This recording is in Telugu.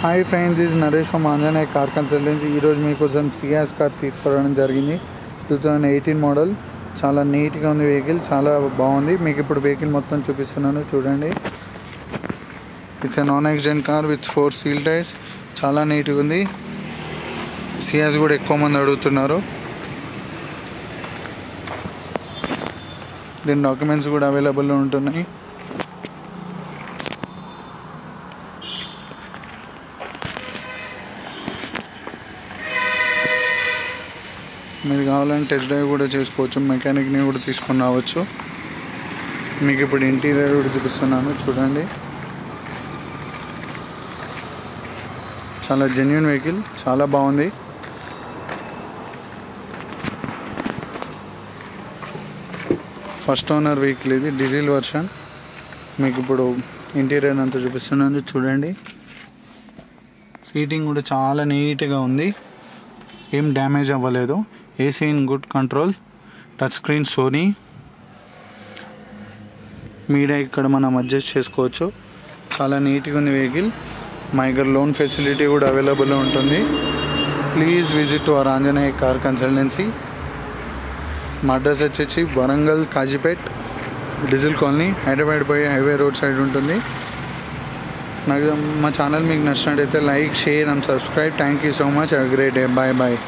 Hi friends, is Naresh from Anjaneya car consultancy. ఈరోజు మీకోసం సియాస్ కార్ తీసుకురావడం జరిగింది. 2018 మోడల్. చాలా నీట్గా ఉంది వెహికల్, చాలా బాగుంది. మీకు ఇప్పుడు వెహికల్ మొత్తం చూపిస్తున్నాను, చూడండి. It's a non accident car with 4 seal tyres. చాలా నీట్గా ఉంది. సియాస్ కూడా ఎక్కువ మంది అడుగుతున్నారు. దీని డాక్యుమెంట్స్ కూడా అవైలబుల్లో ఉంటున్నాయి. మీరు కావాలంటే టెస్ట్ డ్రైవ్ కూడా చేసుకోవచ్చు, మెకానిక్ని కూడా తీసుకొని రావచ్చు. మీకు ఇప్పుడు ఇంటీరియర్ కూడా చూపిస్తున్నాను, చూడండి. చాలా జెన్యూన్ వెహికల్, చాలా బాగుంది. ఫస్ట్ ఓనర్ వెహికల్ ఇది, డీజిల్ వర్షన్. మీకు ఇప్పుడు ఇంటీరియర్ అంతా చూపిస్తున్నాను, చూడండి. సీటింగ్ కూడా చాలా నీట్గా ఉంది, ఏం డ్యామేజ్ అవ్వలేదు. AC in good control. Touch screen Sony. Media ఇక్కడ మనం అడ్జస్ట్ చేసుకోవచ్చు. చాలా నీట్గా ఉంది వెహికల్. మా దగ్గర లోన్ ఫెసిలిటీ కూడా అవైలబుల్లో ఉంటుంది. Please visit to our Anjaneya car consultancy. మా అడ్రస్ వచ్చేసి వరంగల్ కాజీపేట్ డీజిల్ కాలనీ, హైదరాబాద్ పోయే హైవే రోడ్ సైడ్ ఉంటుంది. నాకు మా ఛానల్ మీకు నచ్చినట్టయితే like, share and subscribe. Thank you so much. Have a great day. Bye bye.